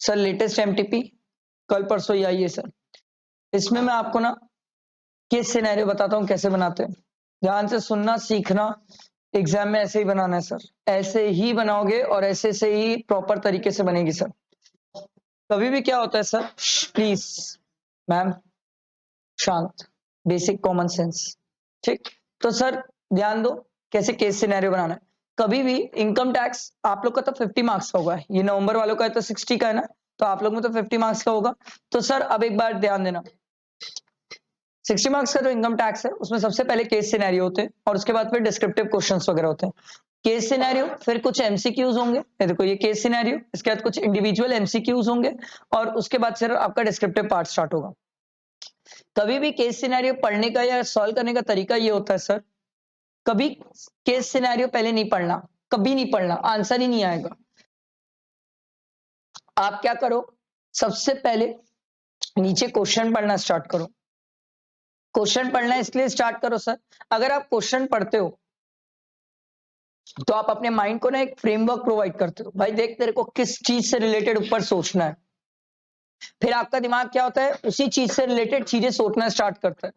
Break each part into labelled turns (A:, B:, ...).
A: Sir latest MTP कल परसों ही आई है सर। इसमें मैं आपको ना केस सिनेरियो बताता हूँ कैसे बनाते हैं। ध्यान से सुनना सीखना, एग्जाम में ऐसे ही बनाना है सर। ऐसे ही बनाओगे और ऐसे से ही प्रॉपर तरीके से बनेगी सर। कभी भी क्या होता है सर, प्लीज मैम शांत, बेसिक कॉमन सेंस, ठीक। तो सर ध्यान दो कैसे केस सिनेरियो बनाना है। कभी भी इनकम टैक्स आप लोग का तो 50 मार्क्स का होगा, ये नवंबर वालों का है तो 60 का है ना, तो आप लोग में तो 50 मार्क्स का होगा। तो सर अब एक बार ध्यान देना, 60 मार्क्स का जो इनकम टैक्स है उसमें सबसे पहले केस सिनेरियो होते हैं और उसके बाद फिर डिस्क्रिप्टिव क्वेश्चंस वगैरह होते हैं। केस सिनेरियो, फिर कुछ एमसीक्यूज होंगे, ये देखो ये केस सिनेरियो, इसके बाद कुछ इंडिविजुअल एमसीक्यूज होंगे और उसके बाद फिर आपका डिस्क्रिप्टिव पार्ट स्टार्ट होगा। कभी भी केस सिनेरियो पढ़ने का या सॉल्व करने का तरीका ये होता है सर, कभी केस सिनेरियो पहले नहीं पढ़ना, कभी नहीं पढ़ना, आंसर ही नहीं आएगा। आप क्या करो, सबसे पहले नीचे क्वेश्चन पढ़ना स्टार्ट करो। क्वेश्चन पढ़ना इसलिए स्टार्ट करो सर, अगर आप क्वेश्चन पढ़ते हो तो आप अपने माइंड को ना एक फ्रेमवर्क प्रोवाइड करते हो। भाई देख तेरे को किस चीज से रिलेटेड ऊपर सोचना है, फिर आपका दिमाग क्या होता है उसी चीज से रिलेटेड चीजें सोचना स्टार्ट करता है।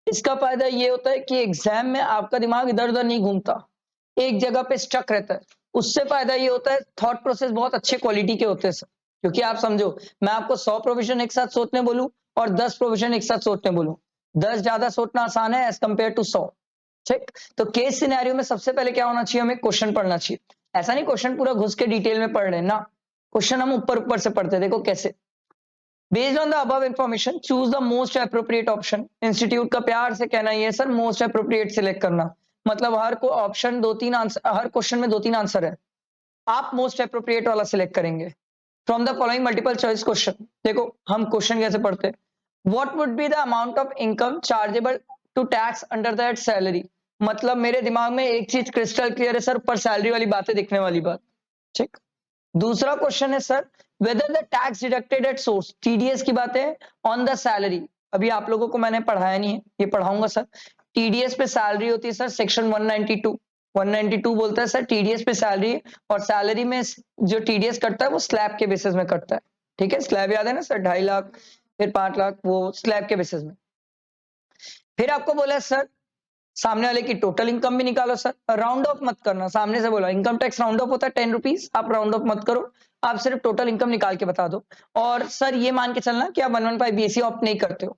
A: इसका फायदा ये होता है कि एग्जाम में आपका दिमाग इधर उधर नहीं घूमता, एक जगह पे स्टक रहता है। उससे फायदा ये होता है थॉट प्रोसेस बहुत अच्छे क्वालिटी के होते हैं सर। क्योंकि आप समझो, मैं आपको 100 प्रोविजन एक साथ सोचने बोलूं और 10 प्रोविजन एक साथ सोचने बोलूं, 10 ज्यादा सोचना आसान है एज कंपेयर टू 100, ठीक। तो केस सिनेरियो में सबसे पहले क्या होना चाहिए, हमें क्वेश्चन पढ़ना चाहिए। ऐसा नहीं क्वेश्चन पूरा घुस के डिटेल में पढ़ रहे हैं ना, क्वेश्चन हम ऊपर ऊपर से पढ़ते हैं। देखो कैसे, based on the above information choose the most appropriate option. Institute का प्यार से कहना ये सर मोस्ट अप्रोप्रिएट सिलेक्ट करना, मतलब हर को ऑप्शन 2-3 आंसर, हर क्वेश्चन में 2-3 आंसर है, आप मोस्ट अप्रोप्रिएट वाला सिलेक्ट करेंगे। From the following multiple choice question, देखो हम क्वेश्चन कैसे पढ़ते हैं। What would be the amount of income chargeable to tax under that salary, मतलब मेरे दिमाग में एक चीज क्रिस्टल क्लियर है सर, ऊपर सैलरी वाली बातें दिखने वाली बात, ठीक। दूसरा क्वेश्चन है sir, whether the tax deducted at source, TDS की बातें ऑन द सैलरी। अभी आप लोगों को मैंने पढ़ाया नहीं है, ये पढ़ाऊंगा सर। टीडीएस पे सैलरी होती है सर सेक्शन 192 बोलता है सर टीडीएस पे सैलरी, और सैलरी में जो टीडीएस कटता है वो स्लैब के बेसिस में कटता है, ठीक है। स्लैब याद है ना सर, 2.5 लाख फिर 5 लाख, वो स्लैब के बेसिस में। फिर आपको बोला सर सामने वाले की टोटल इनकम भी निकालो सर, राउंड ऑफ मत करना। सामने से बोला इनकम टैक्स राउंड ऑफ होता है 10 रुपीज, आप राउंड ऑफ मत करो, आप सिर्फ टोटल इनकम निकाल के बता दो। और सर ये मान के चलना कि आप 115 बीएससी ऑप्ट नहीं करते हो।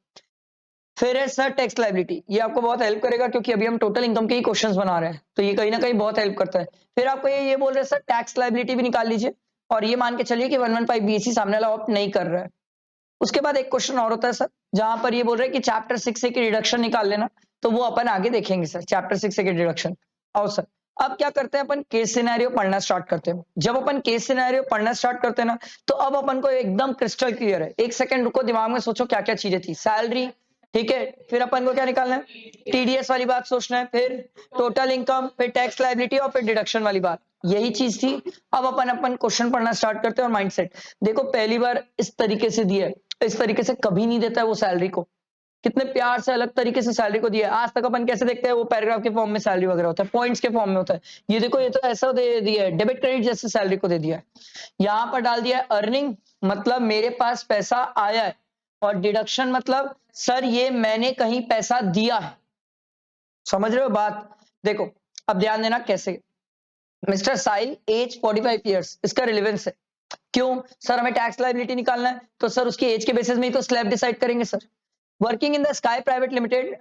A: फिर है सर टैक्स लायबिलिटी, ये आपको बहुत हेल्प करेगा क्योंकि अभी हम टोटल इनकम के ही क्वेश्चंस बना रहे हैं, तो ये कहीं ना कहीं बहुत हेल्प करता है। फिर आपको ये बोल रहे हैं सर टैक्स लायबिलिटी भी निकाल लीजिए, और ये मान के चलिए कि 115 बीएससी सामने वाला ऑप्ट नहीं कर रहा है। उसके बाद एक क्वेश्चन और होता है सर, जहां पर ये बोल रहे हैं कि चैप्टर 6 से की रिडक्शन निकाल लेना, तो वो अपन आगे देखेंगे सर, चैप्टर 6 से की रिडक्शन। और सर अब क्या करते हैं, अपन केस सिनेरियो पढ़ना स्टार्ट करते हैं। जब अपन केस सिनेरियो पढ़ना स्टार्ट करते हैं ना, तो अब अपन को एकदम क्रिस्टल क्लियर है। एक सेकंड रुको, दिमाग में सोचो क्या क्या चीजें थी। सैलरी, ठीक है, फिर अपन को क्या निकालना है, टीडीएस वाली बात सोचना है, फिर टोटल इनकम, फिर टैक्स लायबिलिटी और फिर डिडक्शन वाली बात, यही चीज थी। अब अपन क्वेश्चन पढ़ना स्टार्ट करते हैं। और माइंडसेट देखो, पहली बार इस तरीके से दिया है, इस तरीके से कभी नहीं देता है वो सैलरी को, कितने प्यार से अलग तरीके से सैलरी को दिया है। आज तक अपन कैसे देखते हैं, वो पैराग्राफ के फॉर्म में सैलरी वगैरह होता है, पॉइंट्स के फॉर्म में होता है। ये देखो ये तो ऐसा दे दिया है, डेबिट क्रेडिट जैसे सैलरी को दे दिया है। यहाँ पर डाल दिया है अर्निंग, मतलब मेरे पास पैसा आया है, और डिडक्शन मतलब सर ये मैंने कहीं पैसा दिया है। समझ रहे हो बात? देखो अब ध्यान देना कैसे। मिस्टर साहिल एज 45 ईयर्स, इसका रिलेवेंस है। क्यों सर, हमें टैक्स लायबिलिटी निकालना है, तो सर उसकी एज के बेसिस में ही तो स्लैब डिसाइड करेंगे sir. Working in the Sky private limited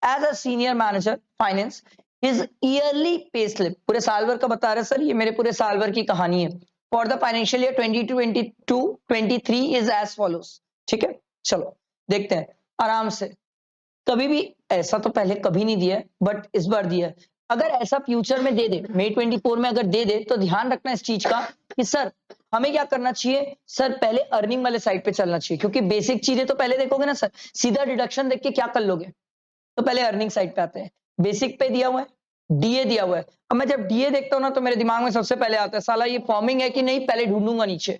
A: as a senior manager finance, his yearly pay slip, पूरे साल भर का बता रहे सर, ये मेरे पूरे साल भर की कहानी है। For the financial year 22-23 is as follows, ठीक है। चलो देखते हैं आराम से। कभी भी ऐसा तो पहले कभी नहीं दिया है, बट इस बार दिया है। अगर ऐसा फ्यूचर में दे दे, मई 24 में अगर दे दे, तो ध्यान रखना इस चीज का कि सर हमें क्या करना चाहिए, सर पहले अर्निंग वाले साइड पे चलना चाहिए, क्योंकि बेसिक चीजें तो पहले देखोगे ना सर, सीधा डिडक्शन देख के क्या कर लोगे, तो पहले अर्निंग साइड पे आते हैं। बेसिक पे दिया हुआ है, डीए दिया हुआ है। अब मैं जब डीए देखता हूं ना, तो मेरे दिमाग में सबसे पहले आता है साला ये फॉर्मिंग है कि नहीं, पहले ढूंढूंगा नीचे।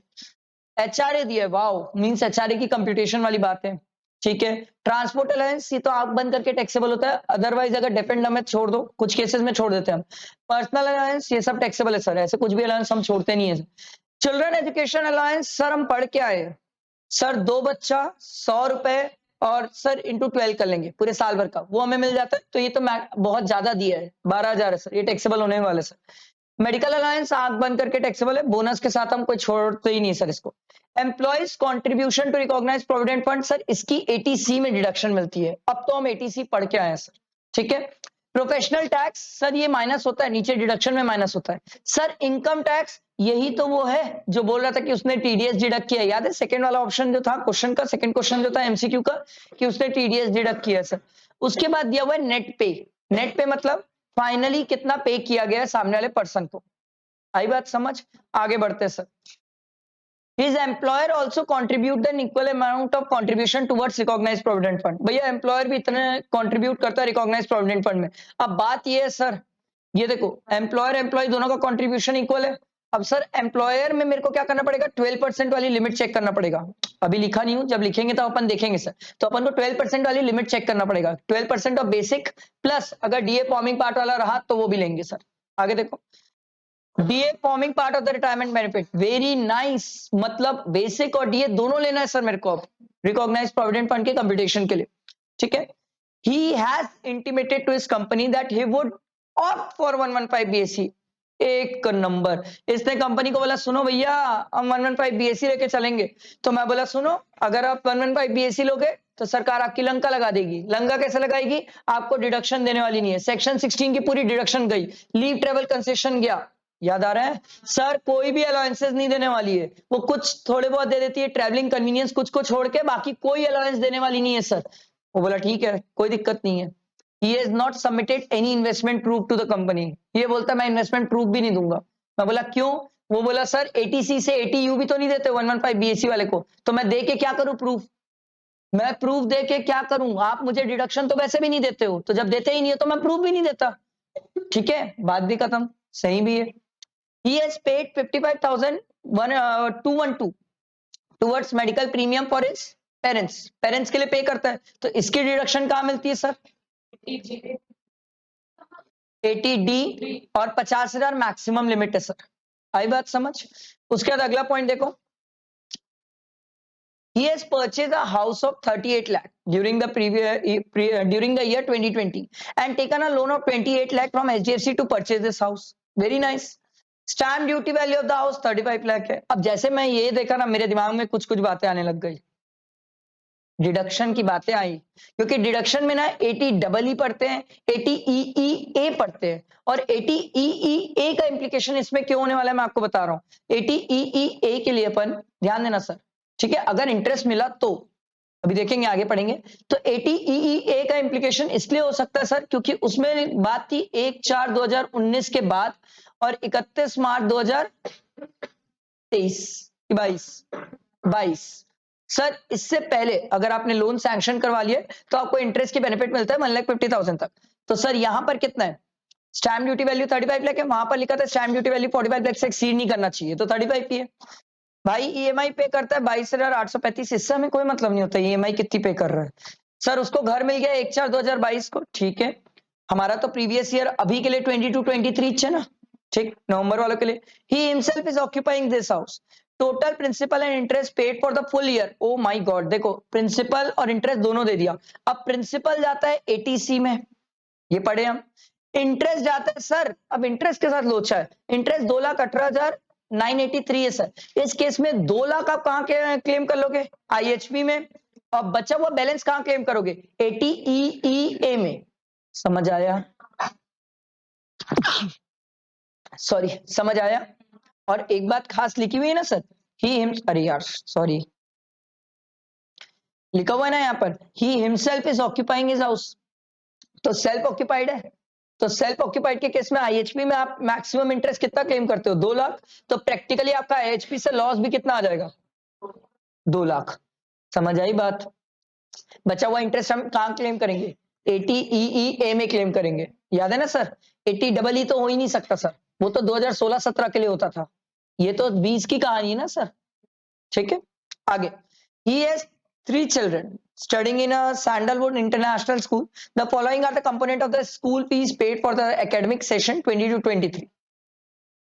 A: एचआरए दिया है, वाओ, मींस एचआरए की कंप्यूटेशन वाली बात है, ठीक है। ट्रांसपोर्ट अलाउंस, ये तो आंख बंद करके टैक्सेबल होता है, अदरवाइज अगर डिफेंड में छोड़ दो, कुछ केसेस में छोड़ देते हैं हम। पर्सनल अलाउंस ये सब टैक्सेबल है सर, ऐसे कुछ भी अलाउंस हम छोड़ते नहीं है। चिल्ड्रन एजुकेशन अलाउंस सर हम पढ़ के आए सर, 2 बच्चा 100 रुपए और सर इंटू 12 कर लेंगे पूरे साल भर का, वो हमें मिल जाता है। तो ये तो बहुत ज्यादा दिया है, 12,000 है सर, ये टैक्सेबल होने वाला है सर। मेडिकल अलायंस आंख बंद करके टैक्सेबल है, बोनस के साथ हम कोई छोड़ते ही नहीं सर इसको। Employees contribution to recognise provident fund, sir इसकी एटीसी में डिडक्शन मिलती है, अब तो हम एटीसी पढ़ के आए हैं सर, ठीक है। प्रोफेशनल टैक्स सर ये माइनस होता है, नीचे डिडक्शन में माइनस होता है सर। इनकम टैक्स यही तो वो है जो बोल रहा था कि उसने टीडीएस डिडक्ट किया, याद है सेकंड वाला ऑप्शन जो था क्वेश्चन का, सेकंड क्वेश्चन जो था एमसीक्यू का, कि उसने टीडीएस डिडक्ट किया सर। उसके बाद दिया हुआ है नेट पे, नेट पे मतलब फाइनली कितना पे किया गया है सामने वाले पर्सन को। आई बात समझ, आगे बढ़ते sir. His employer also contribute an equal amount of contribution towards recognized provident fund। भैया एम्प्लॉयर भी इतने कंट्रीब्यूट करता है रिकॉग्नाइज प्रोविडेंट फंड में। अब बात ये है सर, ये देखो एम्प्लॉयर एम्प्लॉय दोनों का कंट्रीब्यूशन इक्वल है। अब सर एम्प्लॉयर में मेरे को क्या करना पड़ेगा, 12% वाली लिमिट चेक करना पड़ेगा। अभी लिखा नहीं हूं, जब लिखेंगे तो अपन देखेंगे सर। तो अपन को 12% वाली लिमिट चेक करना पड़ेगा, 12% ऑफ बेसिक प्लस अगर डीए फॉर्मिंग पार्ट वाला रहा तो वो भी लेंगे सर। आगे देखो, DA forming part of the retirement benefit, very nice, मतलब बेसिक और डीए दोनों लेना है सर मेरे को रिकॉग्नाइज प्रोविडेंट फंड के कंप्यूटेशन के लिए, ठीक है। He has intimated to his company that he would opt for 115 BSc। एक नंबर, इसने कंपनी को बोला सुनो भैया हम 115 बीएससी लेके चलेंगे। तो मैं बोला सुनो अगर आप 115 बीएससी लोगे तो सरकार आपकी लंका लगा देगी। लंका कैसे लगाएगी, आपको डिडक्शन देने वाली नहीं है, सेक्शन 16 की पूरी डिडक्शन गई, लीव ट्रेवल कंसेशन गया, याद आ रहा है सर। कोई भी अलाउंसेस नहीं देने वाली है, वो कुछ थोड़े बहुत दे देती है, ट्रैवलिंग कन्वीनियंस कुछ को छोड़ के, बाकी कोई अलाउंस देने वाली नहीं है सर। वो बोला ठीक है कोई दिक्कत नहीं है। He has not submitted any investment proof to the company। ये बोलता मैं इन्वेस्टमेंट प्रूफ भी नहीं दूंगा। मैं बोला क्यों, वो बोला सर एटीसी से एटीयू भी तो नहीं देते 115 बीएससी वाले को, तो मैं दे के क्या करूं प्रूफ, मैं प्रूफ दे के क्या करूं, आप मुझे डिडक्शन तो वैसे भी नहीं देते हो, तो जब देते ही नहीं है तो मैं प्रूफ भी नहीं देता, ठीक है बात भी खत्म, सही भी है। He has paid 55,212 towards medical premium for his parents, parents के लिए पे करता है, तो इसकी डिडक्शन कहां मिलती है सर, 80D और 50,000 मैक्सिमम लिमिट है सर। आई बात समझ। उसके बाद अगला पॉइंट देखो, he has purchased a house of 38 lakh during the year 2020 and taken a loan of 28 lakh from HDFC to purchase this house। very nice। Stamp duty value of the house 35 lakh है। अब जैसे मैं ये देखा ना मेरे दिमाग में कुछ कुछ बातें आने लग गई, डिडक्शन की बातें आई, क्योंकि डिडक्शन में ना 80 डबल ई पढ़ते हैं, 80 ई पढ़ते हैं, और 80 ई का इंप्लीकेशन इसमें क्यों होने वाला है मैं आपको बता रहा हूं। 80 ई के लिए अपन ध्यान देना सर, ठीक है, अगर इंटरेस्ट मिला तो अभी देखेंगे आगे पढ़ेंगे। तो 80 ई का इंप्लीकेशन इसलिए हो सकता है सर क्योंकि उसमें बात थी 1/4/2019 के बाद और 31 मार्च 2022 सर, इससे पहले अगर आपने लोन सैंक्शन करवा लिया तो आपको इंटरेस्ट की बेनिफिट मिलता है 1,50,000 तक। तो सर यहां पर कितना है, स्टैम्प ड्यूटी वैल्यू 35 लाख है, वहां पर लिखा था स्टैम्प ड्यूटी वैल्यू 45 लाख से एक्सीड नहीं करना चाहिए, तो 35 की है। भाई ईएमआई पे करता है 22,835, इससे हमें कोई मतलब नहीं होता ईएमआई कितनी पे कर रहा है सर। उसको घर मिल गया 1/4/2022 को, ठीक है। हमारा तो प्रीवियस ईयर अभी के लिए 22-23 है ना, ठीक, नवंबर वालों के लिए। He himself is occupying this house, total principal and interest paid for the full year. Oh my God, देखो प्रिंसिपल और इंटरेस्ट दोनों दे दिया। अब प्रिंसिपल जाता है एटीसी में, ये पढ़े हम, इंटरेस्ट जाता है सर, अब इंटरेस्ट के साथ लोचा है, इंटरेस्ट 2,18,983 है सर। इस केस में 2 लाख आप कहां के क्लेम कर लोगे, आईएचपी में, और बचा हुआ बैलेंस कहां क्लेम करोगे, 80 में। समझ आया, सॉरी समझ आया। और एक बात खास लिखी हुई है ना सर, अरे यार सॉरी, लिखा हुआ है ना यहाँ पर, ही himself is occupying his house, तो सेल्फ ऑक्यूपाइड है। तो सेल्फ ऑक्यूपाइड के केस में आईएचपी में आप मैक्सिमम इंटरेस्ट कितना क्लेम करते हो, 2 लाख, तो प्रैक्टिकली आपका आईएचपी से लॉस भी कितना आ जाएगा, 2 लाख। समझ आई बात। बचा हुआ इंटरेस्ट हम कहां क्लेम करेंगे, 80 में क्लेम करेंगे, याद है ना सर। 80 डबल ई तो हो ही नहीं सकता सर, वो तो 2016-17 के लिए होता था, ये तो 20 की कहानी है ना सर, ठीक है। आगे, he has 3 children studying in a Sandalwood International School। The following are the component of the school fees paid for the academic session 20 to 23।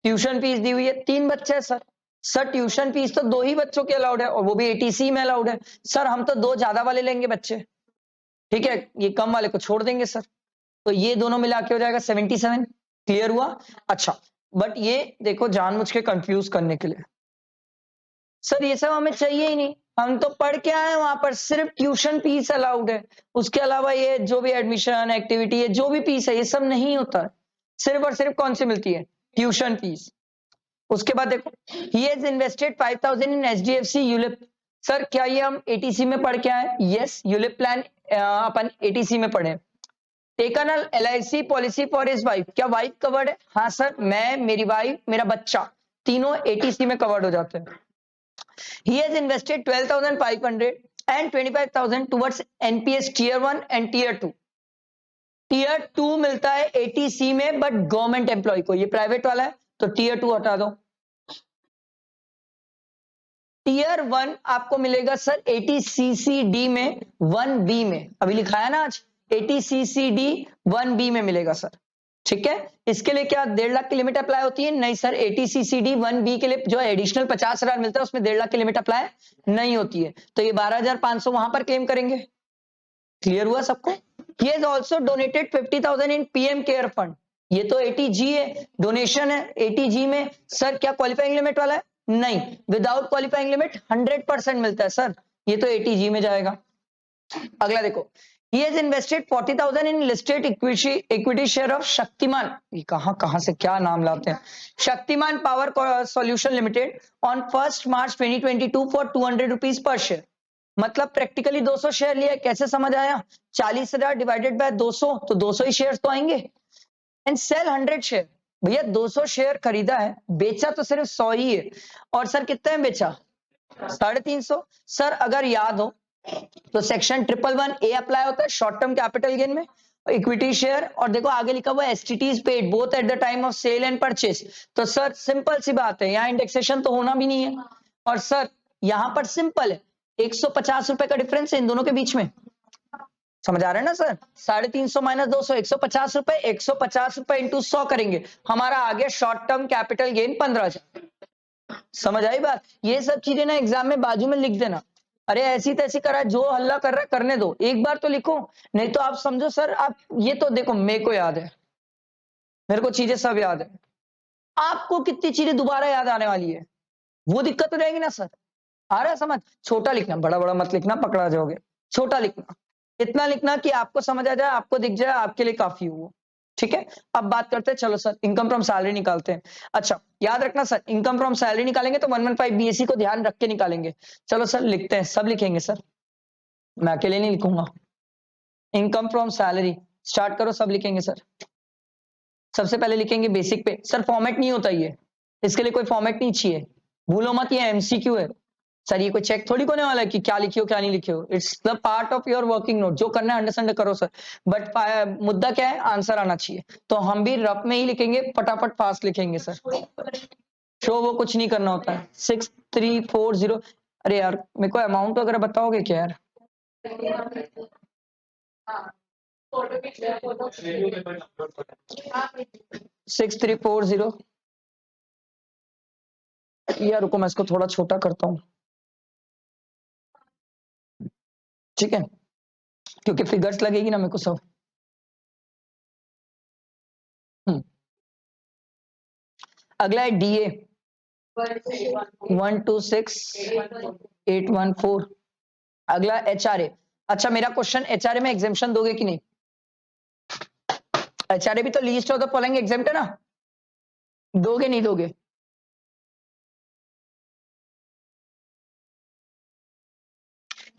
A: Tuition fees दी हुई है, 3 बच्चे हैं सर, सर ट्यूशन फीस तो 2 ही बच्चों के अलाउड है और वो भी एटीसी में अलाउड है। सर हम तो 2 ज्यादा वाले लेंगे बच्चे, ठीक है, ये कम वाले को छोड़ देंगे सर। तो ये दोनों मिला के हो जाएगा 77। क्लियर हुआ? अच्छा, बट ये देखो जानबूझ के कंफ्यूज करने के लिए, सर ये सब हमें चाहिए ही नहीं, हम तो पढ़ के आए वहां पर, सिर्फ ट्यूशन फीस अलाउड है, उसके अलावा ये जो भी एडमिशन एक्टिविटी है जो भी फीस है ये सब नहीं होता है, सिर्फ और सिर्फ कौन सी मिलती है? Tuition fees. उसके बाद देखो, he has invested 5000 in HDFC ULIP. Sir क्या ये हम एटीसी में पढ़ के आए? यस, यूलिप प्लान अपन एटीसी में पढ़े। Taken a LIC policy for his wife, क्या वाइफ कवर्ड है? हाँ सर, मैं, मेरी वाइफ, मेरा बच्चा, तीनों एटीसी में कवर्ड हो जाते हैं। He has invested 12,500 and 25,000 towards NPS Tier 1 and Tier 2. Tier 2 मिलता है ATC में बट गवर्नमेंट एम्प्लॉय को, ये प्राइवेट वाला है तो Tier 2 हटा दो। Tier 1 आपको मिलेगा सर ATCCD में 1B में, अभी लिखा है ना आज, ATCCD 1B में मिलेगा सर, ठीक है। इसके लिए क्या 1.5 लाख की लिमिट अप्लाई होती है? नहीं सर, ATCCD 1B के लिए जो एडिशनल 50,000 मिलता है उसमें 1.5 लाख की लिमिट अप्लाई नहीं होती है, तो ये 12,500 वहां पर क्लेम करेंगे। क्लियर हुआ सबको? He has also donated 50,000 in PM care fund, ये तो ATG है, डोनेशन है ATG में। सर क्या क्वालिफाइंग लिमिट वाला है? नहीं, विदाउट क्वालिफाइंग लिमिट 100% मिलता है सर, ये तो ATG में जाएगा। अगला देखो, he has invested 40,000 in listed equity share of Shaktimaan, ये कहां से क्या नाम लाते हैं, Shaktimaan power solution limited on 1 March 2022 for 200 rupees per share. मतलब प्रैक्टिकली 200 शेयर लिया, कैसे समझ आया? 40,000 डिवाइडेड बाय 200 तो 200 ही शेयर तो आएंगे। एंड सेल 100 शेयर, भैया 200 शेयर खरीदा है, बेचा तो सिर्फ 100 ही है, और सर कितने में बेचा? 350। सर अगर याद हो तो सेक्शन 111A अप्लाई होता है शॉर्ट टर्म कैपिटल गेन में, इक्विटी शेयर, और देखो आगे लिखा हुआ STT is paid both at the time of sale and purchase. तो सर सिंपल सी बात है, यहाँ इंडेक्सेशन तो होना भी नहीं है, और सर यहां पर सिंपल है, 150 रुपए का डिफरेंस है इन दोनों के बीच में, समझ आ रहा है ना सर? 350 माइनस 200, 150 रुपए, 150 रुपए इंटू 100 करेंगे, हमारा आ गया शॉर्ट टर्म कैपिटल गेन 15,000। समझ आई बात? ये सब चीजें ना एग्जाम में बाजू में लिख देना, अरे ऐसी तैसी करा है, जो हल्ला कर रहा है करने दो, एक बार तो लिखो, नहीं तो आप समझो सर आप, ये तो देखो मेरे को याद है, मेरे को चीजें सब याद है, आपको कितनी चीजें दोबारा याद आने वाली है, वो दिक्कत तो रहेगी ना सर। आ रहा है समझ? छोटा लिखना, बड़ा बड़ा मत लिखना, पकड़ा जाओगे, छोटा लिखना, इतना लिखना कि आपको समझ आ जाए, आपको दिख जाए, आपके लिए काफी हो, ठीक है। अब बात करते हैं, चलो सर इनकम फ्रॉम सैलरी निकालते हैं। अच्छा याद रखना सर, इनकम फ्रॉम सैलरी निकालेंगे तो 115 बीएससी को ध्यान रख के निकालेंगे। चलो सर लिखते हैं, सब लिखेंगे सर, मैं अकेले नहीं लिखूंगा। इनकम फ्रॉम सैलरी स्टार्ट करो, सब लिखेंगे सर। सबसे पहले लिखेंगे बेसिक पे, सर फॉर्मेट नहीं होता ये, इसके लिए कोई फॉर्मेट नहीं चाहिए, भूलो मत, ये एमसीक्यू है सर, ये कोई चेक थोड़ी होने वाला है कि क्या लिखियो क्या नहीं लिखियो, it's the part of your working note, जो करना है अंडरस्टैंड करो सर, बट मुद्दा क्या है, आंसर आना चाहिए, तो हम भी रफ में ही लिखेंगे, फटाफट फास्ट लिखेंगे सर, शो वो कुछ नहीं करना होता है। 6340, अरे यार मेरे को अमाउंट वगैरह बताओगे क्या यार? 6340, यार रुको मैं इसको थोड़ा छोटा करता हूँ, ठीक है, क्योंकि फिगर्स लगेगी ना मेरे को सब। अगला है डीए 126,814। अगला एचआरए, अच्छा मेरा क्वेश्चन, एचआरए में एग्जेम्पशन दोगे कि नहीं? एचआरए भी तो least of the following exempt है ना, दोगे नहीं दोगे?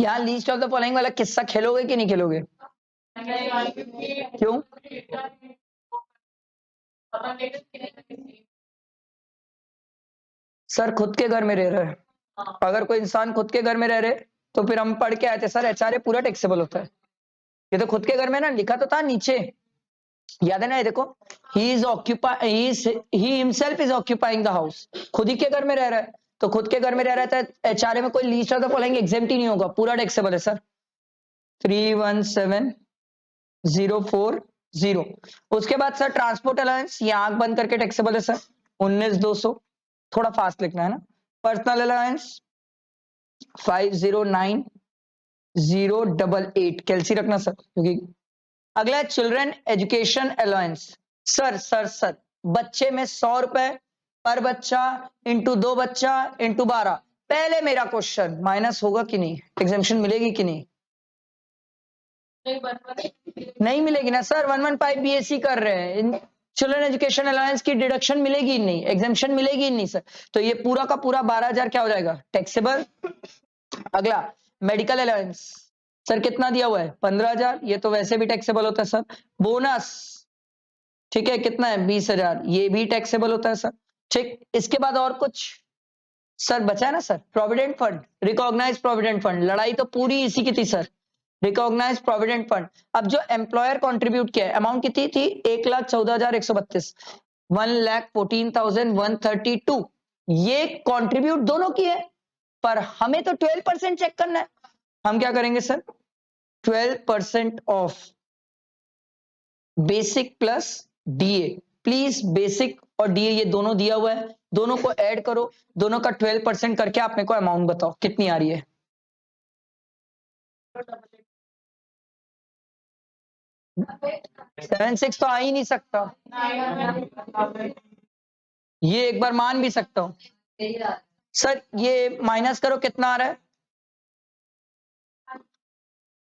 A: यहाँ लीस्ट ऑफ द फॉलोइंग वाला किस्सा खेलोगे कि नहीं खेलोगे? क्यों? सर खुद के घर में रह रहे, अगर कोई इंसान खुद के घर में रह रहे तो फिर हम पढ़ के आए थे सर एचआरए पूरा टैक्सेबल होता है, ये तो खुद के घर में ना लिखा तो था नीचे, याद है ना, ये देखो, ही himself is occupying the house, खुद ही के घर में रह रहा है, तो खुद के घर में रह रहा है तो एचआरए में कोई least of the following exempt ही नहीं होगा, पूरा टैक्सेबल है सर। 317,040, उसके बाद सर ट्रांसपोर्ट अलाउंस, ये आंख बंद करके टैक्सेबल है सर 19,200, थोड़ा फास्ट लिखना है ना, पर्सनल अलाउंस 509088 कैलसी रखना सर, क्योंकि अगला है चिल्ड्रन एजुकेशन अलाउंस। सर बच्चे में 100 रुपए पर बच्चा इंटू 2 बच्चा इंटू 12। पहले मेरा क्वेश्चन माइनस होगा कि नहीं, एग्जामिशन मिलेगी कि नहीं? नहीं मिलेगी ना सर, 115 बीएससी कर रहे हैं, चिल्ड्रन एजुकेशन अलाउंस की डिडक्शन मिलेगी नहीं, एग्जामिशन मिलेगी नहीं सर। तो ये पूरा का पूरा 12,000 क्या हो जाएगा, टैक्सेबल। अगला मेडिकल अलाउंस, सर कितना दिया हुआ है 15,000, ये तो वैसे भी टैक्सेबल होता है सर। बोनस ठीक है कितना है 20,000, ये भी टैक्सेबल होता है सर। ठीक, इसके बाद और कुछ सर बचा है ना sir, provident fund, recognise provident fund, लड़ाई तो पूरी इसी की थी सर, रिकॉग्नाइज प्रोविडेंट फंड। अब जो एम्प्लॉयर कंट्रीब्यूट किया है अमाउंट कितनी थी, 1,14,132, 1,14,132, ये कंट्रीब्यूट दोनों की है, पर हमें तो 12% चेक करना है। हम क्या करेंगे sir, 12% of basic plus DA. Please basic और डीए ये दोनों दिया हुआ है, दोनों को ऐड करो, दोनों का 12% करके आप मेरे को अमाउंट बताओ कितनी आ रही है। 7,6 तो आ ही नहीं सकता, ये एक बार मान भी सकता हूं सर, ये माइनस करो कितना आ रहा है,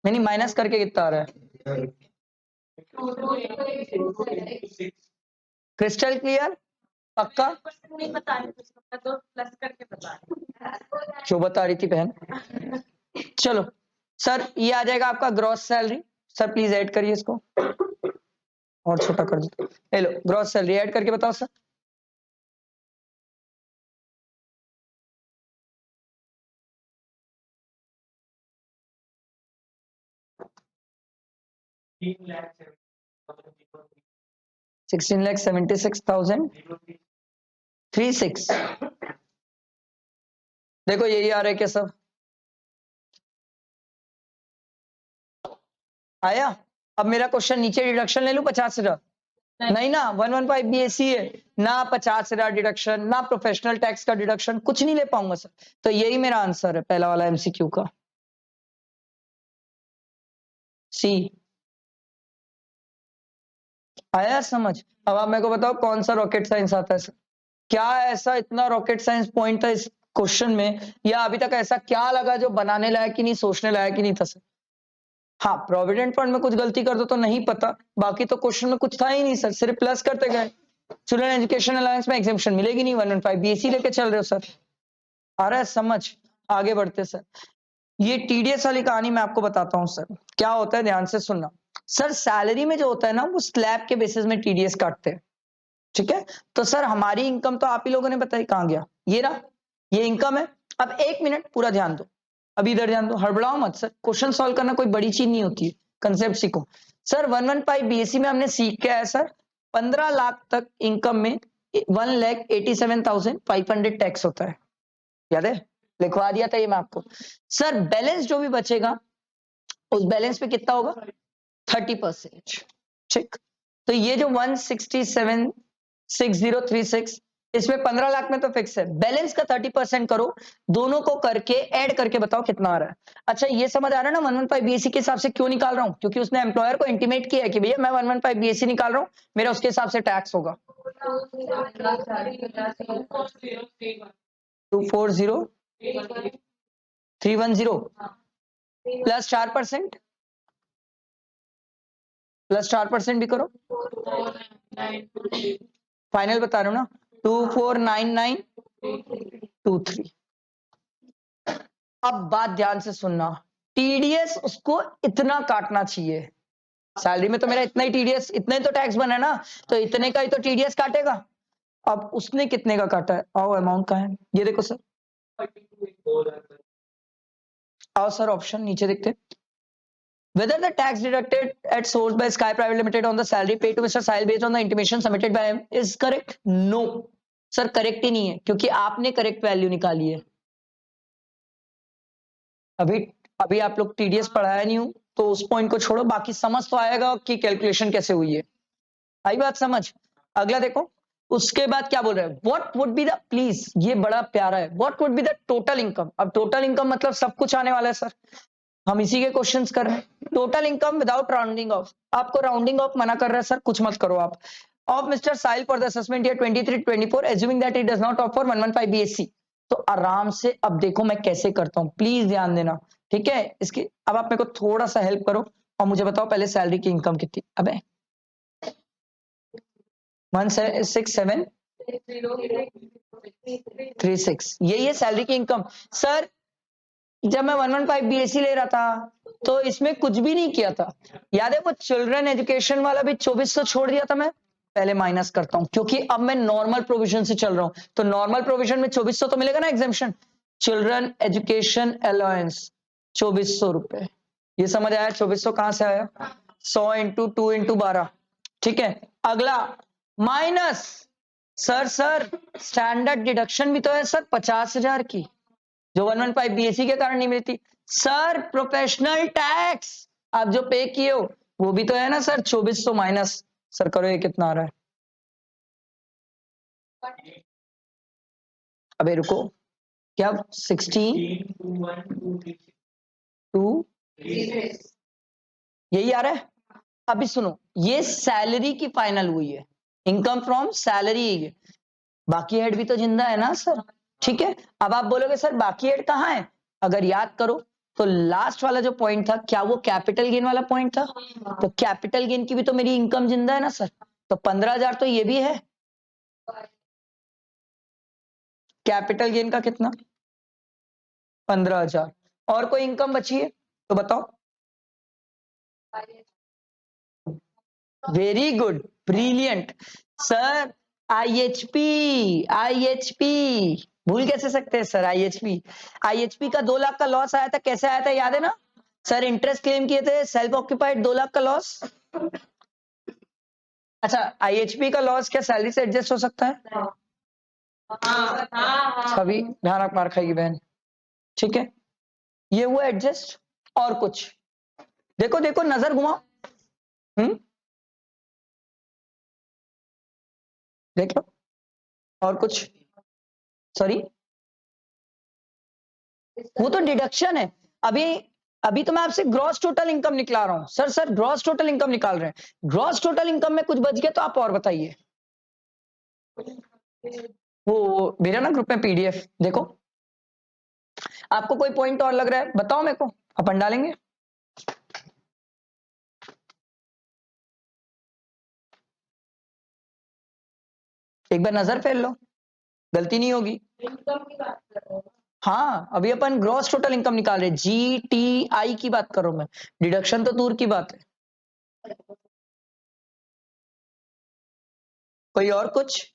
A: नहीं माइनस करके कितना आ रहा है, क्रिस्टल क्लियर पक्का? नहीं बता रही तो प्लस करके बता रही, क्यों बता रही थी बहन? चलो सर ये आ जाएगा आपका gross salary, sir please add करिए इसको और छोटा कर दो, हेलो ग्रॉस सैलरी ऐड करके बताओ सर। $16,76,036। देखो यही आ रहा है क्या सब, आया? अब मेरा क्वेश्चन नीचे डिडक्शन ले लूं 50,000, नहीं ना, 115 बीएससी है ना, 50,000 डिडक्शन ना प्रोफेशनल टैक्स का डिडक्शन, कुछ नहीं ले पाऊंगा सर। तो यही मेरा आंसर है पहला वाला एमसीक्यू का, सी। आया समझ? अब आप मेरे को बताओ कौन सा रॉकेट साइंस आता है सर, क्या ऐसा इतना रॉकेट साइंस पॉइंट था इस क्वेश्चन में, या अभी तक ऐसा क्या लगा जो बनाने लायक ही नहीं, सोचने लायक ही नहीं था सर? हाँ प्रोविडेंट फंड में कुछ गलती कर दो तो नहीं पता, बाकी तो क्वेश्चन में कुछ था ही नहीं सर, सिर्फ प्लस करते गए। चिल्ड्रन एजुकेशन अलायंस में एग्जामिशन मिलेगी नहीं, 115 बीएससी लेके चल रहे हो सर, आ रहा है समझ? आगे बढ़ते सर, ये टीडीएस वाली कहानी मैं आपको बताता हूँ सर, क्या होता है ध्यान से सुनना। सर सैलरी में जो होता है ना वो स्लैब के बेसिस में टीडीएस काटते हैं, ठीक है? तो सर हमारी इनकम तो आप ही लोगों ने बताई कहां गया, ये रहा, ये इनकम है। अब 1 मिनट पूरा ध्यान दो, अभी इधर ध्यान दो, हड़बड़ाओ मत सर, क्वेश्चन सॉल्व करना कोई बड़ी चीज नहीं होती है, कंसेप्ट सीखो। सर 115 बीएससी में हमने सीख के आया सर 15 लाख तक इनकम में 1,87,500 टैक्स होता है, याद है? लिखवा दिया था ये मैं आपको। सर बैलेंस जो भी बचेगा उस बैलेंस पे कितना होगा, 30%, ठीक? तो ये जो 167,6036 इसमें 15 लाख में तो फिक्स है, बैलेंस का 30% करो, दोनों को करके ऐड करके बताओ कितना आ रहा है। अच्छा ये समझ आ रहा है ना 115 बीएससी के हिसाब से क्यों निकाल रहा हूं, क्योंकि उसने एम्प्लॉयर को इंटीमेट किया है कि भैया मैं 115 बीएससी निकाल रहा हूं, मेरा उसके हिसाब से टैक्स होगा 240,310 प्लस 4%, प्लस 4% भी करो, फाइनल बता रहा हूं ना, 249923। अब बात ध्यान से सुनना, टीडीएस उसको इतना काटना चाहिए, सैलरी में तो मेरा इतना ही टीडीएस, इतना ही तो टैक्स बना है ना, तो इतने का ही तो टीडीएस काटेगा। अब उसने कितने का काटा है, आओ अमाउंट का है, ये देखो सर, आओ सर ऑप्शन नीचे देखते हैं, whether the tax deducted at source by Sky Private Limited on the salary paid to Mr. Sahil based on the intimation submitted by him is correct? No, sir correct ही नहीं है, क्योंकि आपने correct value निकाली है। अभी अभी आप लोग टीडीएस पढ़ाया नहीं हूं तो उस पॉइंट को छोड़ो, बाकी समझ तो आएगा कि कैलकुलेशन कैसे हुई है, आई बात समझ? अगला देखो, उसके बाद क्या बोल रहे हैं, what would be the, please ये बड़ा प्यारा है, what would be the total income. अब टोटल इनकम मतलब सब कुछ आने वाला है सर, हम इसी के क्वेश्चंस कर रहे हैं। Total income without rounding off, आपको राउंडिंग ऑफ मना कर रहा है सर, कुछ मत करो आप। Of mister Sahil for the assessment year 23-24 assuming that it does not offer 115 BSc. तो आराम से अब देखो मैं कैसे करता हूं, प्लीज ध्यान देना, ठीक है। इसकी अब आप मेरे को थोड़ा सा हेल्प करो और मुझे बताओ पहले सैलरी की इनकम कितनी। अबे 16736 यही है सैलरी की इनकम सर। जब मैं 115 बीएससी ले रहा था तो इसमें कुछ भी नहीं किया था, याद है वो चिल्ड्रन एजुकेशन वाला भी 2400 छोड़ दिया था मैं। पहले माइनस करता हूं क्योंकि अब मैं नॉर्मल प्रोविजन से चल रहा हूं, तो नॉर्मल प्रोविजन में 2400 तो मिलेगा ना एग्जेम्पशन। चिल्ड्रन एजुकेशन अलाउंस 2400 रुपए, ये समझ आया 2400 कहां से आया, 100 इंटू 2 इंटू 12, ठीक है। अगला माइनस, सर स्टैंडर्ड डिडक्शन भी तो है सर 50,000 की, जो 115 बीएससी के कारण नहीं मिलती। सर प्रोफेशनल टैक्स आप जो पे किए हो वो भी तो है ना सर, 2400 माइनस, सर करो ये कितना आ रहा है। अबे रुको, क्या 16 यही आ रहा है। अभी सुनो, ये सैलरी की फाइनल हुई है, इनकम फ्रॉम सैलरी है, बाकी हेड भी तो जिंदा है ना सर, ठीक है। अब आप बोलोगे सर बाकी हेड कहाँ है, अगर याद करो तो लास्ट वाला जो पॉइंट था क्या वो कैपिटल गेन वाला पॉइंट था, तो कैपिटल गेन की भी तो मेरी इनकम जिंदा है ना सर, तो 15,000 तो ये भी है। कैपिटल गेन का कितना, 15,000। और कोई इनकम बची है तो बताओ। Very good, brilliant sir. IHP भूल कैसे सकते हैं सर, आईएचपी का 2 लाख का लॉस आया था, कैसे आया था याद है ना सर, इंटरेस्ट क्लेम किए थे, सेल्फ ऑक्यूपाइड 2 लाख का लॉस। अच्छा आईएचपी का लॉस क्या सैलरी से एडजस्ट हो सकता है, अभी ध्यान मार खाएगी बहन, ठीक है। ये हुआ एडजस्ट, और कुछ देखो देखो नजर घुमाओ, देख लो और कुछ, सॉरी वो तो डिडक्शन है। अभी अभी तो मैं आपसे ग्रॉस टोटल इनकम निकला रहा हूं सर ग्रॉस टोटल इनकम निकाल रहे हैं, ग्रॉस टोटल इनकम में कुछ बच गया तो आप और बताइए। वो मेरा ना ग्रुप में पीडीएफ देखो, आपको कोई पॉइंट और लग रहा है बताओ मेरे को, अपन डालेंगे। एक बार नजर फेर लो, गलती नहीं होगी। हाँ अभी अपन ग्रॉस टोटल इनकम निकाल रहे, जीटीआई की बात कर रहा हूं मैं, डिडक्शन तो दूर की बात है। कोई और कुछ,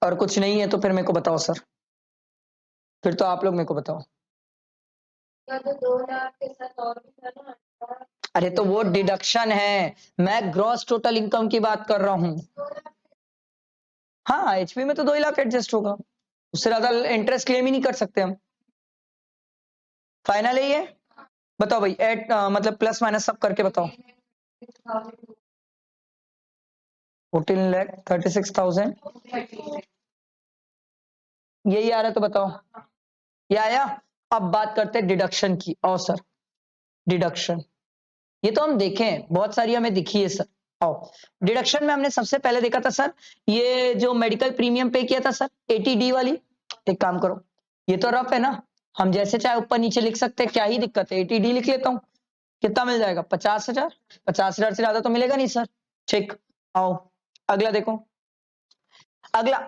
A: और कुछ नहीं है तो फिर मेरे को बताओ सर, फिर तो आप लोग मेरे को बताओ। तो 2 लाख के साथ और भी था ना, अरे तो वो डिडक्शन है, मैं ग्रॉस टोटल इनकम की बात कर रहा हूं। हाँ एचपी में तो 2 लाख एडजस्ट होगा, उससे ज्यादा इंटरेस्ट क्लेम ही नहीं कर सकते हम। फाइनल है, बताओ भाई एट मतलब प्लस माइनस सब करके बताओ। 14,36,000 यही आ रहा है तो बताओ, ये आया। अब बात करते हैं डिडक्शन की, और सर डिडक्शन ये तो हम देखें बहुत सारी हमें दिखी है सर। आओ डिडक्शन में हमने सबसे पहले देखा था सर, ये जो मेडिकल प्रीमियम पे किया था सर, एटीडी वाली। एक काम करो, ये तो रफ है ना, हम जैसे चाहे ऊपर नीचे लिख सकते हैं, क्या ही दिक्कत है, एटीडी लिख लेता हूं, कितना मिल जाएगा 50,000, 50,000 से ज्यादा तो मिलेगा नहीं सर, ठीक। आओ अगला देखो, अगला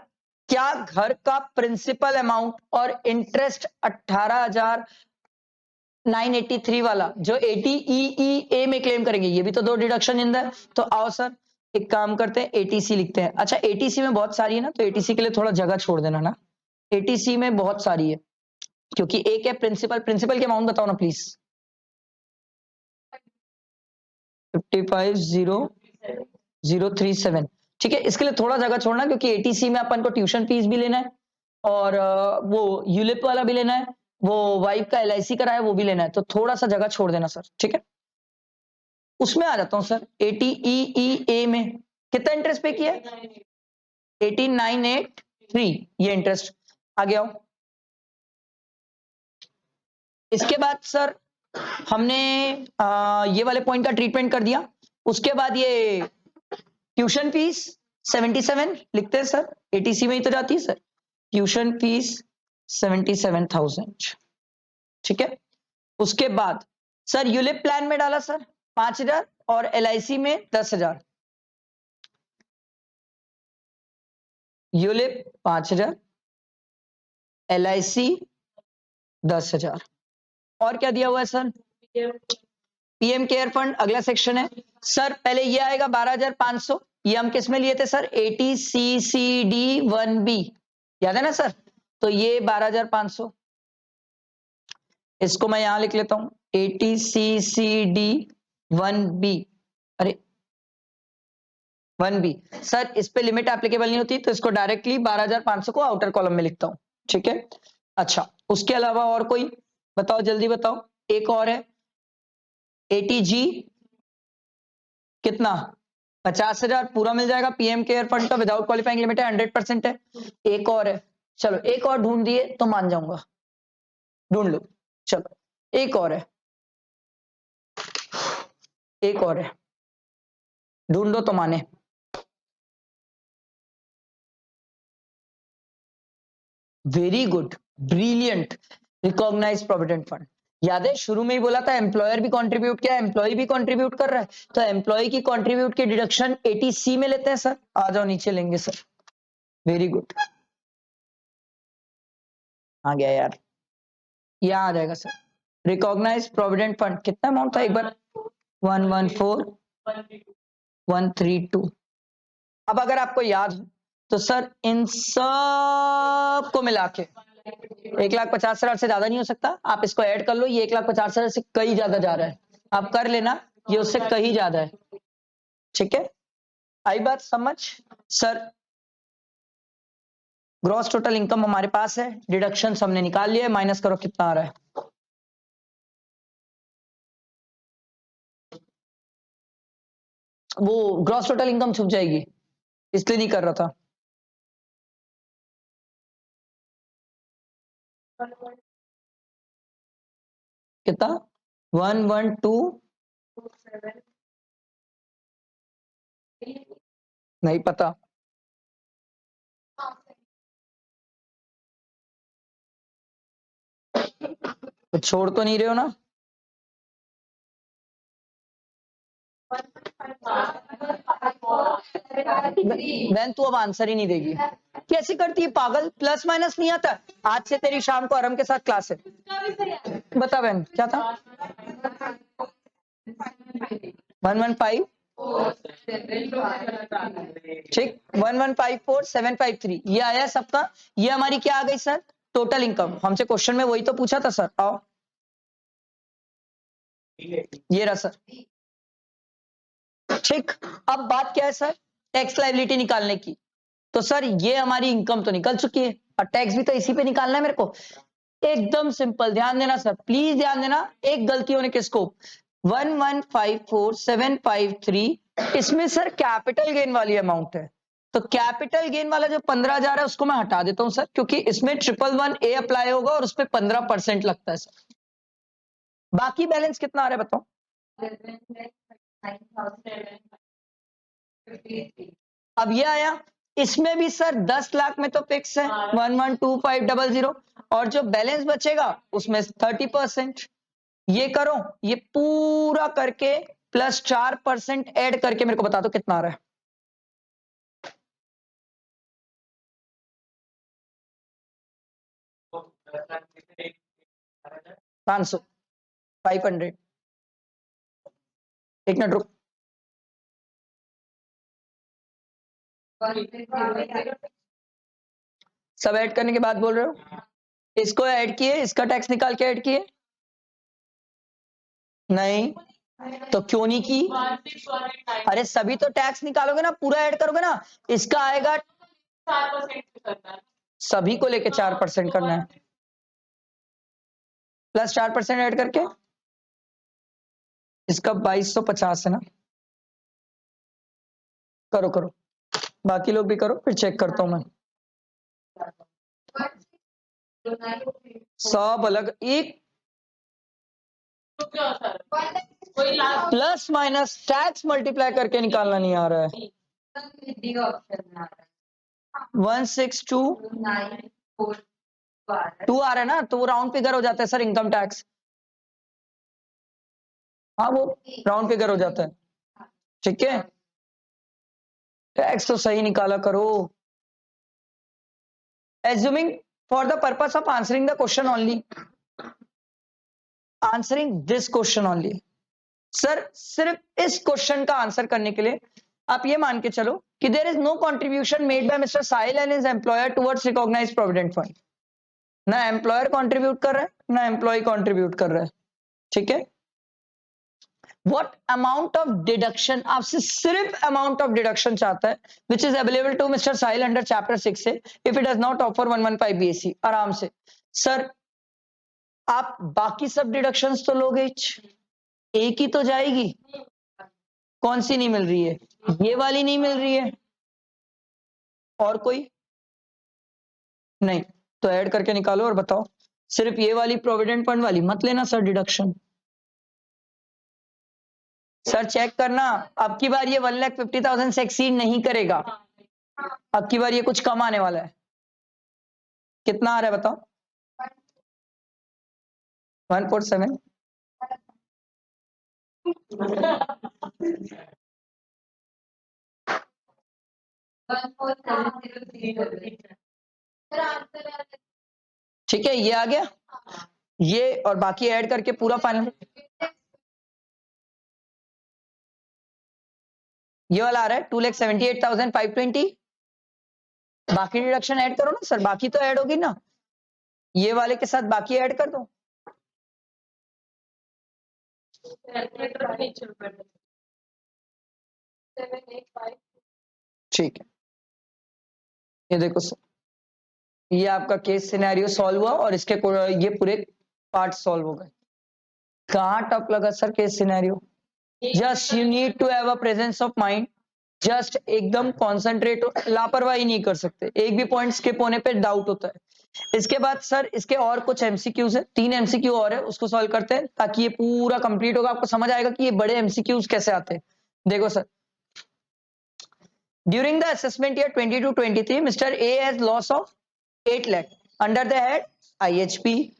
A: क्या घर का प्रिंसिपल अमाउंट और इंटरेस्ट 18,983 वाला जो 80 में क्लेम करेंगे, ये भी तो 2 डिडक्शन इन है। तो आओ सर एक काम करते हैं, एटीसी लिखते हैं। अच्छा एटीसी में बहुत सारी है ना, तो एटीसी के लिए थोड़ा जगह छोड़ देना ना, एटीसी में बहुत सारी है, क्योंकि एक है प्रिंसिपल, प्रिंसिपल के अमाउंट बताओ ना प्लीज। 55,037, ठीक है। इसके लिए थोड़ा जगह छोड़ना क्योंकि एटीसी में अपन को ट्यूशन फीस भी लेना है, और वो यूलिप वाला भी लेना है, वो वाइफ का LIC करा है वो भी लेना है, तो थोड़ा सा जगह छोड़ देना सर, ठीक है। उसमें आ जाता हूं सर, 80EEA में कितना इंटरेस्ट पे किया है? 18983 ये इंटरेस्ट आ गया। इसके बाद सर हमने ये वाले पॉइंट का ट्रीटमेंट कर दिया। उसके बाद ये ट्यूशन फीस 77 लिखते हैं सर, ATC में ही तो जाती है सर, ट्यूशन फीस 77,000, ठीक है। उसके बाद सर यूलिप प्लान में डाला सर 5,000 और LIC में 10,000, यूलिप 5,000, LIC 10,000, और क्या दिया हुआ है सर? PM केयर फंड अगला सेक्शन है सर। पहले ये आएगा 12,500, ये हम किस में लिए थे सर? 80CCD1B, याद है ना सर? तो ये 12,500, इसको मैं यहां लिख लेता हूं 80CCD1B, अरे 1B सर, इस पे लिमिट एप्लीकेबल नहीं होती, तो इसको डायरेक्टली 12,500 को आउटर कॉलम में लिखता हूं, ठीक है। अच्छा, उसके अलावा और कोई बताओ, जल्दी बताओ। एक और है 80G, कितना? 50,000 पूरा मिल जाएगा, PM केयर फंड का विदाउट क्वालिफाइंग लिमिट है, 100% है। एक और है, चलो एक और ढूंढ दिए तो मान जाऊंगा, ढूंढ लो, चलो एक और है, एक और है, ढूंढो तो माने। Very good, brilliant, recognise provident fund. याद है शुरू में ही बोला था एम्प्लॉयर भी कंट्रीब्यूट किया, एम्प्लॉय भी कंट्रीब्यूट कर रहा है, तो एम्प्लॉय की कंट्रीब्यूट की डिडक्शन 80C में लेते हैं सर। आ जाओ नीचे लेंगे सर, वेरी गुड, आ गया यार, यहां आ जाएगा सर। रिकॉग्नाइज प्रोविडेंट फंड कितना अमाउंट था एक बार? 114,132। अब अगर आपको याद हो तो सर इन सब को मिला के 1,50,000 से ज्यादा नहीं हो सकता, आप इसको ऐड कर लो, ये 1,50,000 से कहीं ज्यादा जा रहा है, आप कर लेना, ये उससे कहीं ज्यादा है, ठीक है। आई बात समझ सर? ग्रॉस टोटल इनकम हमारे पास है, डिडक्शन हमने निकाल लिया है, माइनस करो कितना आ रहा है। वो ग्रॉस टोटल इनकम छुप जाएगी, इसलिए नहीं कर रहा था। कितना? 112, नहीं पता, तो छोड़ तो नहीं रहे हो ना? बहन तू अब आंसर ही नहीं देगी, कैसे करती है पागल, प्लस माइनस नहीं आता। आज से तेरी शाम को आरम के साथ क्लास है, बता बहन क्या था? 115, ठीक, 1154753 ये आया सबका। ये हमारी क्या आ गई सर? Total income. हमसे क्वेश्चन में वही तो पूछा था सर, आओ ये रहा सर, ठीक। अब बात क्या है सर? टैक्स लायबिलिटी निकालने की। तो सर ये हमारी इनकम तो निकल चुकी है, और टैक्स भी तो इसी पे निकालना है मेरे को। एकदम सिंपल, ध्यान देना सर, प्लीज ध्यान देना, एक गलती होने के स्कोप। 1154753, इसमें सर कैपिटल गेन वाली अमाउंट है, तो कैपिटल गेन वाला जो 15,000 है उसको मैं हटा देता हूं सर, क्योंकि इसमें 111A अप्लाई होगा और उस पर 15% लगता है सर। बाकी बैलेंस कितना आ रहा है बताओ? अब ये आया, इसमें भी सर 10 लाख में तो फिक्स है 112500, और जो बैलेंस बचेगा उसमें 30%। ये करो, ये पूरा करके प्लस 4% ऐड करके मेरे को बता दो कितना आ रहा है। 500, 500, एक मिनट रुक, सब ऐड करने के बाद बोल रहे हो? इसको ऐड किए, इसका टैक्स निकाल के ऐड किए? नहीं, तो क्यों नहीं की? अरे सभी तो टैक्स निकालोगे ना, पूरा ऐड करोगे ना, इसका आएगा सभी को लेके 4% करना है, प्लस 4% ऐड करके इसका 2250 है ना। करो करो, बाकी लोग भी करो, फिर चेक करता हूं मैं। सब अलग एक प्लस माइनस टैक्स मल्टीप्लाई करके निकालना नहीं आ रहा है। 1622 आ रहा है ना, तो वो राउंड फिगर हो जाता है सर इनकम टैक्स। हाँ वो राउंड फिगर हो जाता है, ठीक है। टैक्स तो सही निकाला करो। Assuming for the purpose of answering the question only, answering this question only, sir सिर्फ इस क्वेश्चन का आंसर करने के लिए आप ये मान के चलो कि there is no contribution made by mister Sahil and his employer towards recognised provident fund. ना एम्प्लॉयर कंट्रीब्यूट कर रहा है, ना एम्प्लॉय कंट्रीब्यूट कर रहा है, ठीक है। व्हाट अमाउंट ऑफ डिडक्शन, आपसे सिर्फ अमाउंट ऑफ डिडक्शन चाहता है which is available to mister Sahil under chapter 6 से if it does not offer 115 BSC. आराम से सर आप बाकी सब डिडक्शंस तो लोगे, एक ही तो जाएगी, कौन सी नहीं मिल रही है, ये वाली नहीं मिल रही है, और कोई नहीं, तो ऐड करके निकालो और बताओ। सिर्फ ये वाली प्रोविडेंट फंड वाली मत लेना सर डिडक्शन। सर चेक करना, अब की बार ये 1,50,000 से एक्सीड नहीं करेगा, अब की बार ये कुछ कम आने वाला है। कितना आ रहा है बताओ? 147। ठीक है, ये आ गया, ये और बाकी ऐड करके पूरा फाइनल। ये वाला आ रहा है 2,78,520। बाकी डिडक्शन ऐड करो ना सर, बाकी तो ऐड होगी ना, ये वाले के साथ बाकी ऐड कर दो। ठीक है, ये देखो सर, ये आपका केस सिनेरियो सॉल्व हुआ और इसके ये पूरे पार्ट सॉल्व हो गए। कहाँ टफ लगा sir case scenario? Just you need to have a presence of mind, just एकदम कॉन्सेंट्रेट, लापरवाही नहीं कर सकते, एक भी पॉइंट स्किप होने पे डाउट होता है। इसके बाद सर इसके और कुछ एमसीक्यूज है, 3 एमसीक्यू और है, उसको सॉल्व करते हैं ताकि ये पूरा कंप्लीट होगा, आपको समझ आएगा कि ये बड़े एमसीक्यूज कैसे आते हैं। देखो sir, during the assessment year 22-23 mister A has loss of 8 lakh under the head IHP,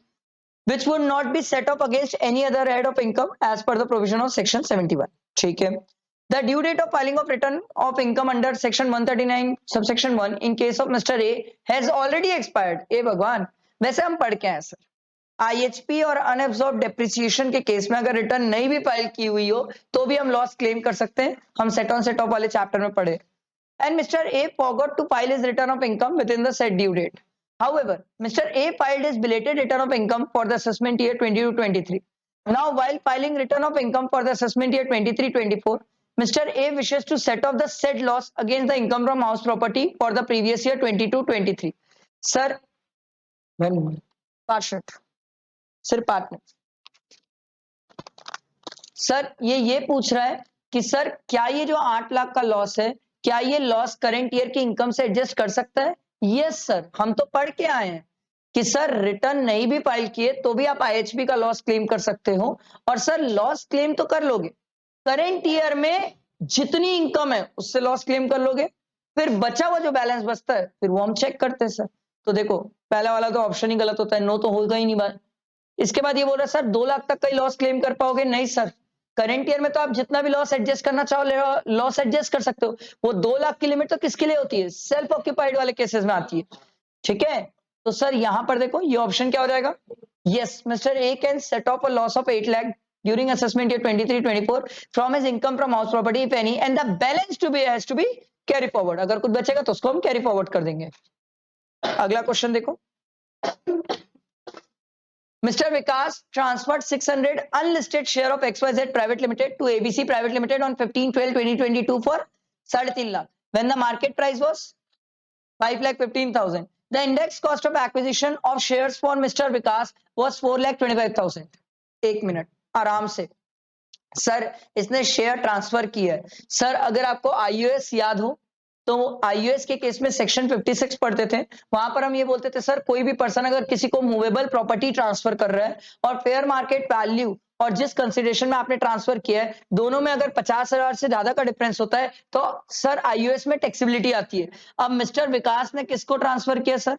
A: which would not be set up against any other head of income as per the provision of section 71. ठीक है, the due date of filing of return of income under section 139 subsection 1 in case of Mr. A has already expired. ए भगवान, वैसे हम पढ़ के आए sir, IHP और unabsorbed depreciation के केस में अगर रिटर्न नहीं भी फाइल की हुई हो तो भी हम लॉस क्लेम कर सकते हैं, हम सेट ऑन सेट ऑफ वाले चैप्टर में पढ़े। And Mr. A forgot to file his return of income within the said due date. However, Mr. A filed his belated return of income for the assessment year 22-23. Now, while filing return of income for the assessment year 23-24, Mr. A wishes to set off the said loss against the income from house property for the previous year 22-23. Sir, part सिर्फ part में sir ये पूछ रहा है कि sir क्या ये जो 8 लाख का लॉस है, क्या ये लॉस करंट ईयर की इनकम से एडजस्ट कर सकता है? यस सर, हम तो पढ़ के आए हैं कि सर रिटर्न नहीं भी फाइल किए तो भी आप IHP का लॉस क्लेम कर सकते हो, और सर लॉस क्लेम तो कर लोगे, करंट ईयर में जितनी इनकम है उससे लॉस क्लेम कर लोगे, फिर बचा हुआ जो बैलेंस बचता है फिर वो हम चेक करते हैं सर। तो देखो पहला वाला तो ऑप्शन ही गलत होता है, नो तो होगा ही नहीं बात। इसके बाद ये बोल रहा है सर 2 लाख तक का लॉस क्लेम कर पाओगे? नहीं सर, करंट ईयर में तो आप जितना भी लॉस एडजस्ट करना चाहो लॉस एडजस्ट कर सकते हो, वो 2 लाख की लिमिट तो किसके लिए होती है? सेल्फ ऑक्यूपाइड वाले केसेस में आती है, ठीक है। तो सर यहां पर देखो ये ऑप्शन क्या हो जाएगा? Yes, mister A can set off a loss of 8 lakh during assessment year 23-24 from his income from house property if any and the balance to be has to be carry forward. अगर कुछ बचेगा तो उसको हम carry forward कर देंगे। अगला question देखो, Mr. Vikas transferred 600 unlisted share of XYZ Private Limited to ABC Private Limited on 15/12/2022 for 3.5 lakh when the market price was 5,15,000. The index cost of acquisition of shares for mister Vikas was 4,25,000। एक minute आराम से sir, इसने share transfer किया है। Sir अगर आपको आईयूएस याद हो तो आईयूएस के केस में सेक्शन 56 पढ़ते थे, वहां पर हम ये बोलते थे सर कोई भी पर्सन अगर किसी को मूवेबल प्रॉपर्टी ट्रांसफर कर रहा है और फेयर मार्केट वैल्यू और जिस कंसिडरेशन में आपने ट्रांसफर किया है दोनों में अगर 50,000 से ज्यादा का डिफरेंस होता है तो सर आईयूएस में टैक्सेबिलिटी आती है। अब मिस्टर विकास ने किसको ट्रांसफर किया सर?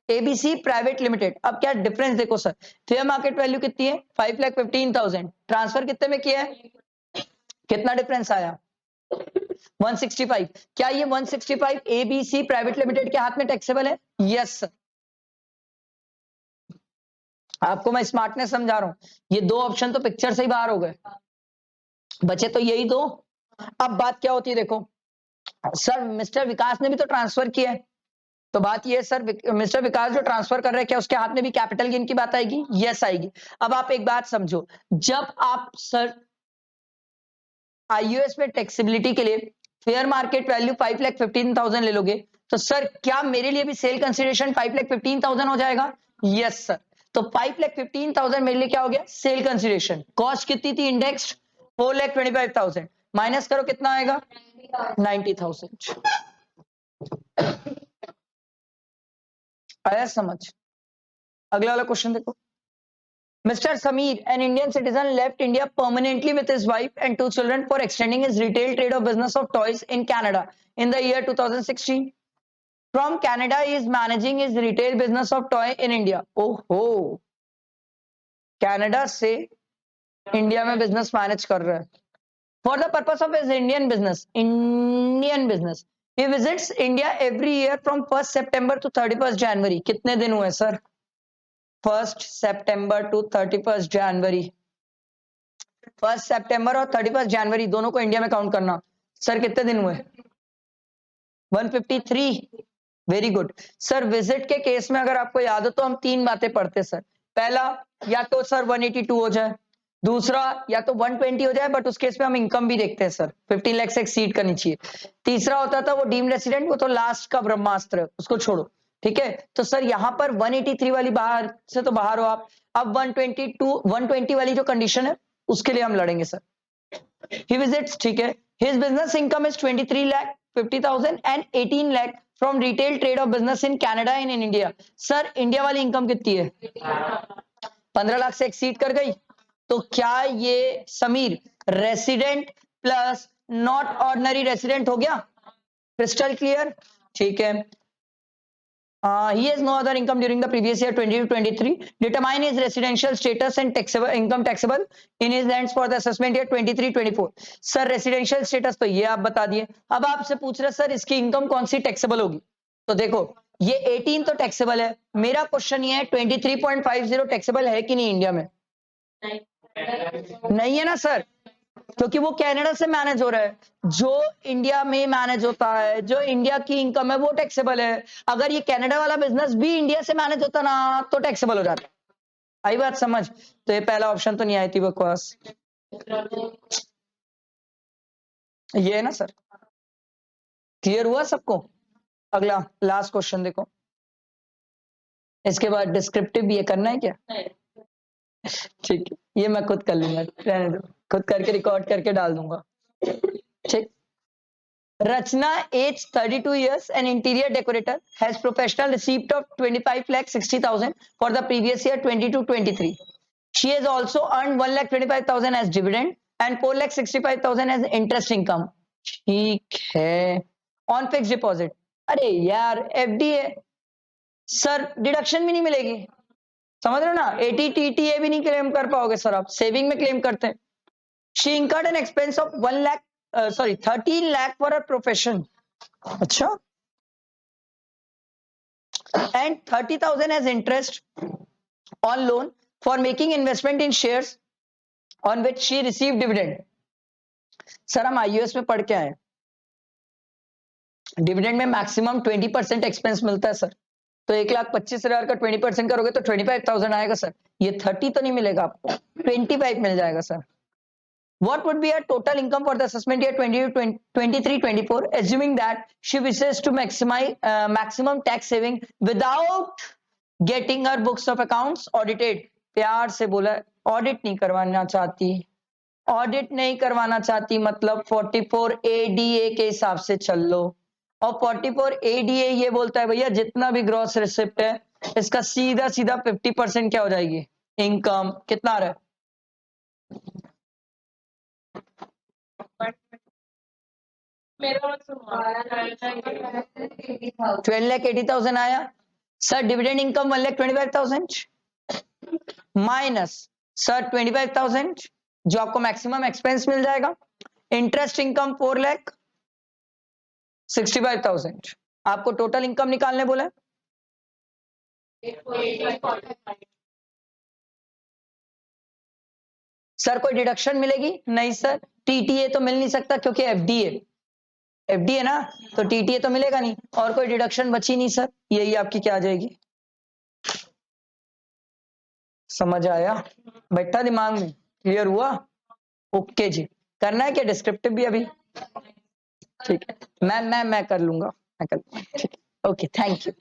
A: ABC private limited. अब क्या डिफरेंस देखो सर, फेयर मार्केट वैल्यू कितनी है? 5,15,000, ट्रांसफर कितने में किया है? कितना डिफरेंस आया? 165। क्या ये 165 एबीसी प्राइवेट लिमिटेड के हाथ में टैक्सेबल है? Yes sir. आपको मैं स्मार्टनेस समझा रहा हूं, ये दो ऑप्शन तो पिक्चर से ही बाहर हो गए, बचे तो यही दो। अब बात क्या होती है देखो सर, मिस्टर विकास ने भी तो ट्रांसफर किया है, तो बात ये है सर मिस्टर विकास जो ट्रांसफर कर रहे हैं क्या उसके हाथ में भी कैपिटल गेन की बात आएगी? यस आएगी। अब आप एक बात समझो, जब आप सर आईयूएस में टैक्सेबिलिटी के लिए फेयर मार्केट वैल्यू 5,15,000 ले लोगे तो सर क्या मेरे लिए भी सेल कंसिडरेशन 5,15,000 हो जाएगा? Yes sir. तो 5,15,000 मेरे लिए क्या हो गया? Sale consideration. कॉस्ट कितनी थी इंडेक्स? 4,25,000 माइनस करो कितना आएगा? 90,000। आया समझ? अगला वाला क्वेश्चन देखो। Mr. Sameer, an Indian citizen, left India permanently with his wife and 2 children for extending his retail trade of business of toys in Canada in the year 2016. From Canada, he is managing his retail business of toy in India. Oh ho! Canada से India में business manage कर रहा है. For the purpose of his Indian business, he visits India every year from 1st September to 31st January. कितने दिन हुए sir? 1st September to 31st January. 1st September और 31st January दोनों को इंडिया में काउंट करना। सर कितने दिन हुए? 153। Very good sir. विजिट के केस में अगर आपको याद हो तो हम तीन बातें पढ़ते सर। पहला, या तो सर 182 हो जाए, दूसरा या तो 120 हो जाए, बट उस केस में हम इनकम भी देखते हैं सर, 15 लाख से एक्सीड करनी चाहिए। तीसरा होता था वो डीम्ड रेसिडेंट, वो तो लास्ट का ब्रह्मास्त्र, उसको छोड़ो। ठीक है, तो सर यहां पर 183 वाली बाहर से तो बाहर हो आप। अब 120 वाली जो कंडीशन है उसके लिए हम लड़ेंगे सर। ही विजिट्स, ठीक है, his business income is 23,50,000 and 18 lakh from retail trade off business in Canada and in India. Sir India वाली इनकम कितनी है? 15 लाख से एक्सीड कर गई, तो क्या ये Sameer resident plus not ordinary resident हो गया? Crystal clear? ठीक है। He has no other income during the previous year 2022-23. Determine his residential status and taxable income taxable in his hands for the assessment year 23-24. Sir residential status तो ये आप बता दिए। अब आपसे पूछ रहे सर इसकी इनकम कौन सी टैक्सेबल होगी? तो देखो ये 18 तो टैक्सेबल है। मेरा क्वेश्चन ये है 23.50 टैक्सेबल है कि नहीं इंडिया में? नहीं है ना सर, क्योंकि वो कनाडा से मैनेज हो रहा है। जो इंडिया में मैनेज होता है, जो इंडिया की इनकम है वो टैक्सेबल है। अगर ये कनाडा वाला बिजनेस भी इंडिया से मैनेज होता ना तो टैक्सेबल हो जाता। आई बात समझ? तो ये पहला ऑप्शन तो नहीं आई थी बकवास, ये है ना सर। क्लियर हुआ सबको? अगला लास्ट क्वेश्चन देखो, इसके बाद डिस्क्रिप्टिव भी ये करना है क्या? ठीक है, ये मैं खुद कर लूंगा, खुद करके रिकॉर्ड करके डाल दूंगा। ठीक। Rachna, age 32 years, an interior decorator, has professional receipt of 25,60,000 for the previous year 22-23. She has also earned 1,25,000 as dividend and 4,65,000 as interest income. ठीक है। On fixed deposit. अरे यार FD है सर, डिडक्शन भी नहीं मिलेगी, समझ रहे हो ना? ATTTA भी नहीं क्लेम कर पाओगे सर आप, सेविंग में क्लेम करते हैं। She incurred an expense of 13 lakh for her profession. अच्छा, and 30,000 as interest on loan for making investment in shares on which she received dividend. Sir हम IUS में पढ़ के आए, डिविडेंड में मैक्सिमम 20% एक्सपेंस मिलता है सर। तो 1,25,000 का 20% करोगे तो 25,000 आएगा सर। ये 30 तो नहीं मिलेगा आपको, 25 मिल जाएगा sir. What would be her total income for the assessment year 23-24, assuming that she wishes to maximize maximum tax saving without getting her books of accounts audited? प्यार से बोला, ऑडिट नहीं करवाना चाहती, ऑडिट नहीं करवाना चाहती मतलब 44 ADA के हिसाब से चल लो, और 44 ADA ये बोलता है भैया जितना भी ग्रॉस रिसिप्ट है इसका सीधा सीधा 50% क्या हो जाएगी, इनकम। कितना आ रहा है? 12,80,000 आया sir. Dividend income 1,25,000 minus sir 25,000 जो आपको मैक्सिमम एक्सपेंस मिल जाएगा। Interest income 4,65,000। आपको टोटल इनकम निकालने बोला। सर कोई डिडक्शन मिलेगी? नहीं सर। टीटीए तो मिल नहीं सकता क्योंकि एफडी है, एफडी है ना, तो टीटीए तो मिलेगा नहीं, और कोई डिडक्शन बची नहीं सर। यही आपकी क्या आ जाएगी? समझ आया? बैठा दिमाग में? क्लियर हुआ? ओके जी। करना है क्या डिस्क्रिप्टिव भी अभी? ठीक है, मैं कर लूंगा, मैं कर लूंगा। ठीक है, ओके, थैंक यू।